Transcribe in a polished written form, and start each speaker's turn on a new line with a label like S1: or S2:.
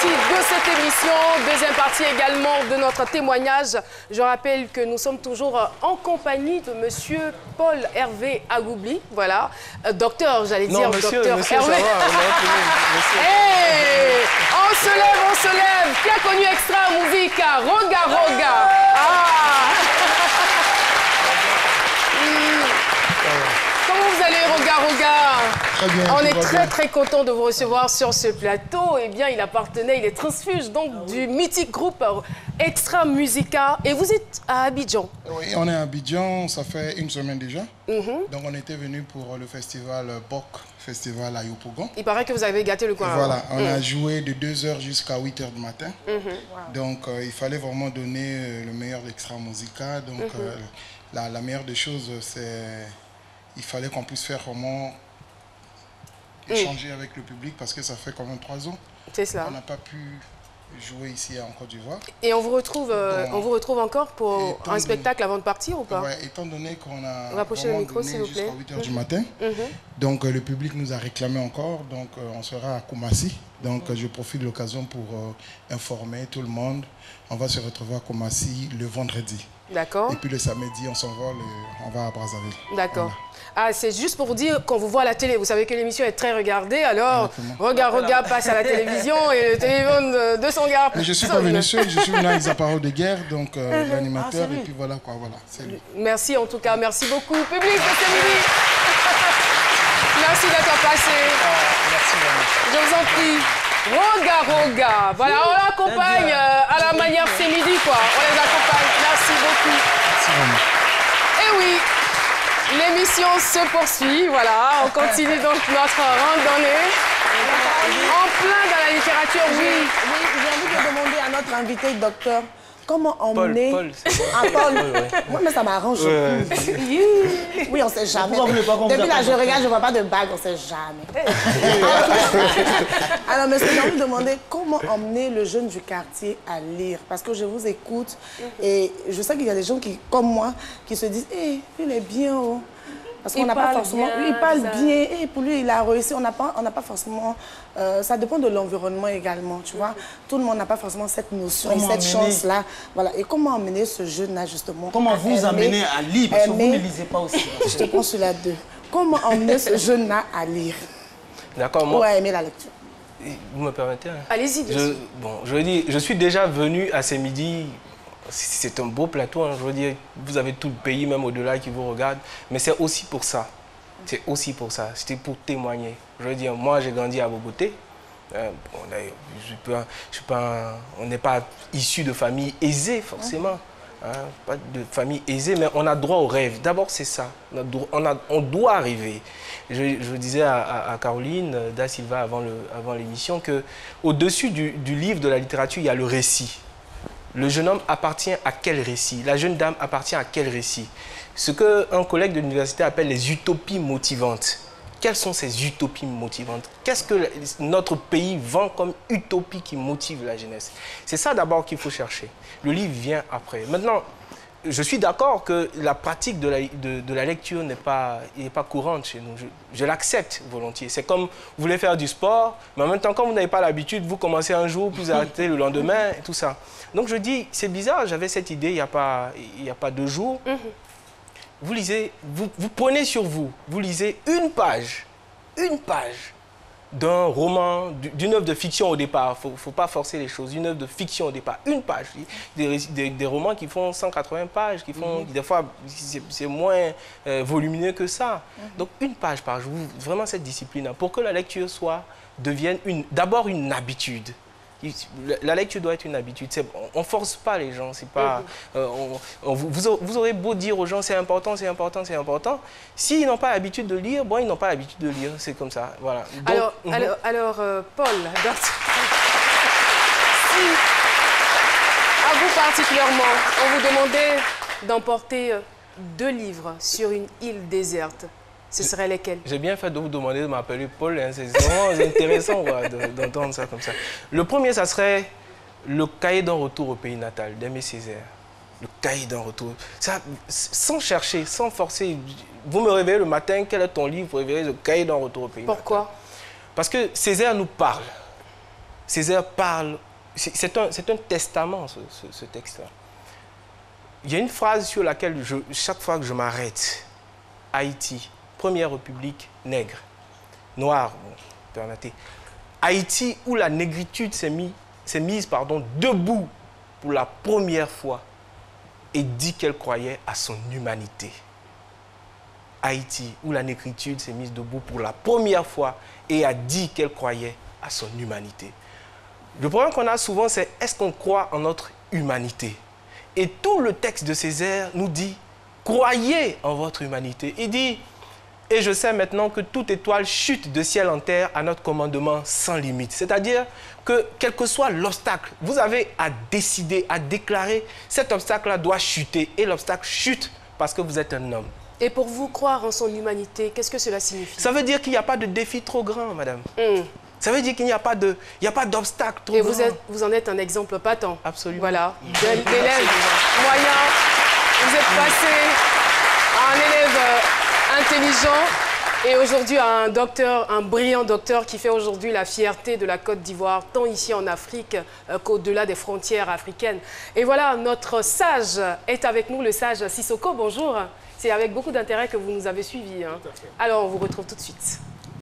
S1: partie de cette émission, deuxième partie également de notre témoignage. Je rappelle que nous sommes toujours en compagnie de monsieur Paul Hervé Agoubli, voilà. Docteur, j'allais dire
S2: monsieur,
S1: docteur
S2: monsieur,
S1: Hervé.
S2: Ça va,
S1: Hey, on se lève. Qui a connu Extra Musica? Roga, roga. Ah. Comment vous allez, Roga, roga?
S3: Très bien,
S1: on est très content de vous recevoir sur ce plateau. Eh bien, il est transfuge donc du mythique groupe Extra Musica. Et vous êtes à Abidjan.
S3: Oui, on est à Abidjan, ça fait une semaine déjà. Donc on était venu pour le festival BOC, festival à Yopougon.
S1: Il paraît que vous avez gâté le coin.
S3: Voilà, on a joué de 2h jusqu'à 8h du matin. Donc il fallait vraiment donner le meilleur d'Extra Musica. Donc la meilleure des choses, c'est il fallait qu'on puisse faire vraiment échanger avec le public parce que ça fait quand même 3 ans.
S1: C'est cela.
S3: On n'a pas pu jouer ici en Côte d'Ivoire.
S1: Et on vous retrouve encore pour un spectacle avant de partir ou pas?
S3: Ouais, étant donné qu'on a
S1: rapproché le micro, s'il vous plaît.
S3: Jusqu'à 8h du matin, donc le public nous a réclamé encore, donc on sera à Koumassi. Donc je profite de l'occasion pour informer tout le monde. On va se retrouver à Koumassi le vendredi.
S1: D'accord.
S3: Et puis le samedi, on s'envole, on va à Brazzaville.
S1: D'accord.
S3: Voilà.
S1: Ah, c'est juste pour vous dire qu'on vous voit à la télé. Vous savez que l'émission est très regardée, alors Roga passe à la télévision et le téléphone de son gars.
S3: Mais je ne suis pas venu seul, je suis venu avec Zaparo de Guerre, donc l'animateur, et puis voilà quoi, voilà.
S1: Merci en tout cas, merci beaucoup. Public de ce midi. Merci d'être passé.
S3: Merci vraiment.
S1: Je vous en prie. Roga. Voilà, on l'accompagne à la manière c'est midi, quoi. On les accompagne. Merci beaucoup.
S3: Merci vraiment.
S1: Et oui. L'émission se poursuit, voilà, on continue donc notre randonnée. En plein dans la littérature, oui.
S4: Oui, j'ai envie de demander à notre invité, docteur, comment emmener...
S2: Paul, c'est bon.
S4: Ah, Paul. Oui, mais ça m'arrange. Oui, on ne sait jamais. Depuis là, je regarde, je ne vois pas de bague, on ne sait jamais. Alors, monsieur, j'ai envie de demander comment emmener le jeune du quartier à lire. Parce que je vous écoute et je sais qu'il y a des gens qui, comme moi, qui se disent hey, il est bien, oh. Parce qu'on n'a pas forcément... Bien, il parle bien, et pour lui, il a réussi. On n'a pas forcément... ça dépend de l'environnement également, tu vois. Tout le monde n'a pas forcément cette notion et cette chance-là. Voilà. Et comment emmener ce jeune-là, justement?
S5: Comment vous amener à lire? Parce que vous ne lisez pas aussi.
S4: Je te prends sur la 2. Comment emmener ce jeune-là à lire?
S2: D'accord, moi...
S4: Ou à aimer la lecture?
S2: Vous me permettez?
S1: Allez-y.
S2: Bon, je veux dire, je suis déjà venu à ces midis. C'est un beau plateau, hein, je veux dire, vous avez tout le pays, même au-delà, qui vous regarde. Mais c'est aussi pour ça. C'est aussi pour ça. C'était pour témoigner. Je veux dire, moi, j'ai grandi à Bogoté. On n'est pas issu de famille aisée, forcément. Hein, pas de famille aisée, mais on a droit au rêve. D'abord, c'est ça. On doit arriver. Je disais à Caroline Da Silva avant l'émission qu'au-dessus du livre de la littérature, il y a le récit. Le jeune homme appartient à quel récit? La jeune dame appartient à quel récit? Ce qu'un collègue de l'université appelle les utopies motivantes. Quelles sont ces utopies motivantes? Qu'est-ce que notre pays vend comme utopie qui motive la jeunesse? C'est ça d'abord qu'il faut chercher. Le livre vient après. Maintenant, je suis d'accord que la pratique de la lecture n'est pas courante chez nous. Je l'accepte volontiers. C'est comme vous voulez faire du sport, mais en même temps, quand vous n'avez pas l'habitude, vous commencez un jour, puis vous arrêtez le lendemain, et tout ça. Donc je dis, c'est bizarre, j'avais cette idée il n'y a pas 2 jours. Vous lisez, vous prenez sur vous, vous lisez une page d'un roman, d'une œuvre de fiction au départ. Il ne faut pas forcer les choses. Une œuvre de fiction au départ. Une page. Des romans qui font 180 pages, qui font, des fois, c'est moins volumineux que ça. Donc, une page par jour, vraiment cette discipline. Pour que la lecture devienne d'abord une habitude. La lecture doit être une habitude. On ne force pas les gens. C'est pas, vous aurez beau dire aux gens c'est important, c'est important, c'est important. S'ils n'ont pas l'habitude de lire, bon, ils n'ont pas l'habitude de lire. C'est comme ça. Voilà. Donc,
S1: alors Paul, si à vous particulièrement, on vous demandait d'emporter 2 livres sur une île déserte, ce serait lesquels? J'ai
S2: bien fait de vous demander de m'appeler Paul. Hein. C'est vraiment intéressant d'entendre ça comme ça. Le premier, ça serait Le cahier d'un retour au pays natal d'Aimé Césaire. Le cahier d'un retour. Ça, sans chercher, sans forcer. Vous me réveillez le matin, quel est ton livre? Vous réveillez Le cahier d'un retour au pays natal.
S1: Pourquoi?
S2: Parce que Césaire nous parle. Césaire parle, c'est un testament, ce texte-là. Il y a une phrase sur laquelle, chaque fois que je m'arrête, Haïti, première république nègre, noire, bon, Haïti, où la négritude s'est mise debout pour la première fois et dit qu'elle croyait à son humanité. Haïti, où la négritude s'est mise debout pour la première fois et a dit qu'elle croyait à son humanité. Le problème qu'on a souvent, c'est est-ce qu'on croit en notre humanité? Et tout le texte de Césaire nous dit, croyez en votre humanité. Il dit, et je sais maintenant que toute étoile chute de ciel en terre à notre commandement sans limite. C'est-à-dire que quel que soit l'obstacle, vous avez à décider, à déclarer, cet obstacle-là doit chuter. Et l'obstacle chute parce que vous êtes un homme.
S1: Et pour vous, croire en son humanité, qu'est-ce que cela signifie?
S2: Ça veut dire qu'il n'y a pas de défi trop grand, madame. Ça veut dire qu'il n'y a pas d'obstacle trop grand.
S1: Et vous en êtes un exemple patent.
S2: Absolument.
S1: Voilà. D'élève moyen, vous êtes passé à un élève intelligent et aujourd'hui à un docteur, un brillant docteur qui fait aujourd'hui la fierté de la Côte d'Ivoire, tant ici en Afrique qu'au-delà des frontières africaines. Et voilà, notre sage est avec nous, le sage Sissoko. Bonjour. C'est avec beaucoup d'intérêt que vous nous avez suivis. Hein. Alors, on vous retrouve tout de suite.